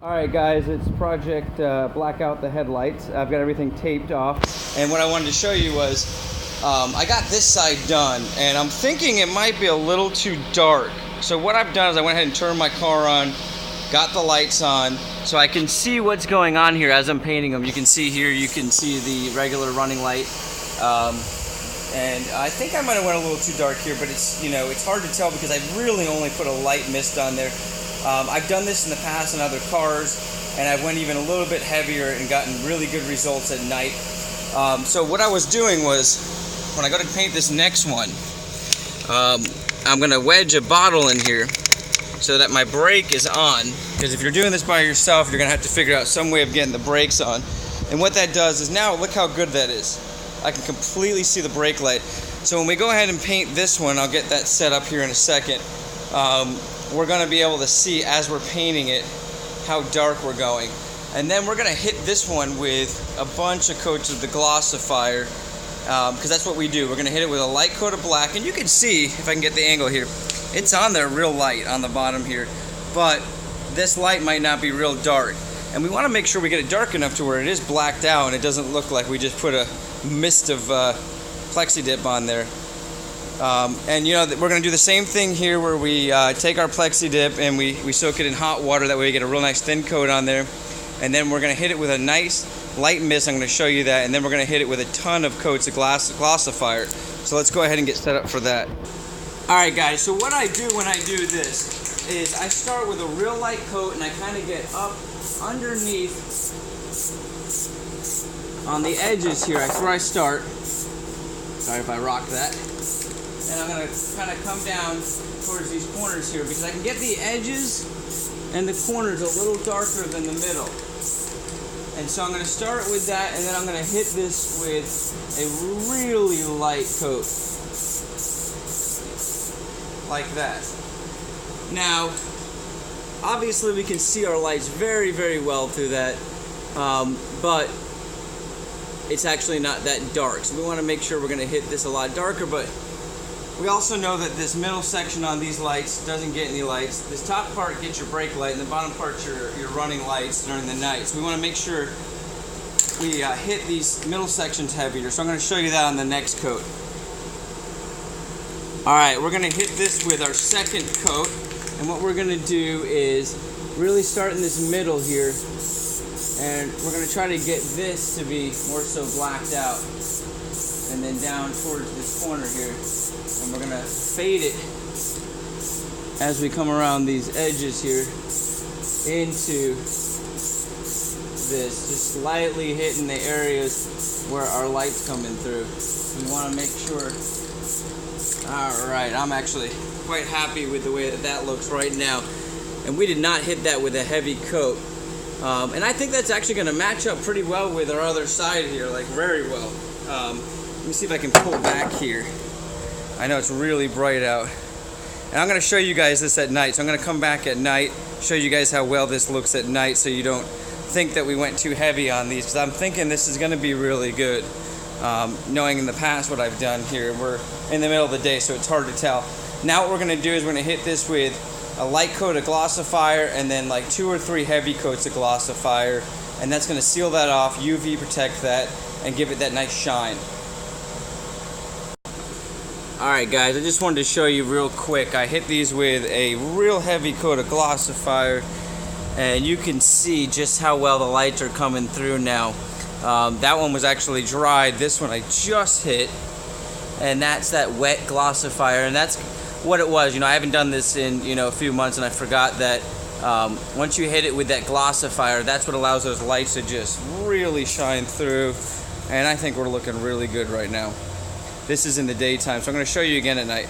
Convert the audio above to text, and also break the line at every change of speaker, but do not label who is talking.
Alright guys, it's Project Blackout the headlights. I've got everything taped off. And what I wanted to show you was, I got this side done, and I'm thinking it might be a little too dark. So what I've done is I went ahead and turned my car on, got the lights on, so I can see what's going on here as I'm painting them. You can see here, you can see the regular running light. And I think I might have went a little too dark here, but it's, it's hard to tell because I really only put a light mist on there. I've done this in the past on other cars, and I went even a little bit heavier and gotten really good results at night. So what I was doing was, when I go to paint this next one, I'm going to wedge a bottle in here so that my brake is on, because if you're doing this by yourself, you're going to have to figure out some way of getting the brakes on. And what that does is, now look how good that is. I can completely see the brake light. So when we go ahead and paint this one, I'll get that set up here in a second. We're going to be able to see as we're painting it how dark we're going. And then we're going to hit this one with a bunch of coats of the glossifier, because that's what we do. We're going to hit it with a light coat of black, and you can see, if I can get the angle here, it's on there real light on the bottom here, but this light might not be real dark. And we want to make sure we get it dark enough to where it is blacked out and it doesn't look like we just put a mist of Plexi dip on there. And we're going to do the same thing here, where we take our Plexi dip and we soak it in hot water. That way we get a real nice thin coat on there. And then we're going to hit it with a nice light mist. I'm going to show you that. And then we're going to hit it with a ton of coats of glossifier. So let's go ahead and get set up for that. Alright guys, so what I do when I do this is I start with a real light coat, and I kind of get up underneath on the edges here. That's where I start. Sorry if I rock that. And I'm going to kind of come down towards these corners here, because I can get the edges and the corners a little darker than the middle. And so I'm going to start with that, and then I'm going to hit this with a really light coat. Like that. Now, obviously we can see our lights very, very well through that, but it's actually not that dark. So we want to make sure we're going to hit this a lot darker, but we also know that this middle section on these lights doesn't get any lights. This top part gets your brake light, and the bottom part's your running lights during the night. So we want to make sure we hit these middle sections heavier. So I'm going to show you that on the next coat. Alright, we're going to hit this with our second coat, and what we're going to do is really start in this middle here, and we're going to try to get this to be more so blacked out, and then down towards this corner here, and we're going to fade it as we come around these edges here into this, just slightly hitting the areas where our light's coming through. We want to make sure. Alright, I'm actually quite happy with the way that looks right now. And we did not hit that with a heavy coat. And I think that's actually going to match up pretty well with our other side here, like very well. Let me see if I can pull back here. I know it's really bright out. And I'm going to show you guys this at night. So I'm going to come back at night, show you guys how well this looks at night, so you don't think that we went too heavy on these, because I'm thinking this is going to be really good. Knowing in the past what I've done here, we're in the middle of the day, so it's hard to tell. Now what we're going to do is we're going to hit this with a light coat of glossifier, and then like 2 or 3 heavy coats of glossifier, and that's going to seal that off, UV protect that, and give it that nice shine. Alright guys, I just wanted to show you real quick. I hit these with a real heavy coat of glossifier, and you can see just how well the lights are coming through now. That one was actually dried. This one I just hit, and that's that wet glossifier, and that's what it was. I haven't done this in a few months, and I forgot that once you hit it with that glossifier, that's what allows those lights to just really shine through. And I think we're looking really good right now. This is in the daytime, so I'm going to show you again at night.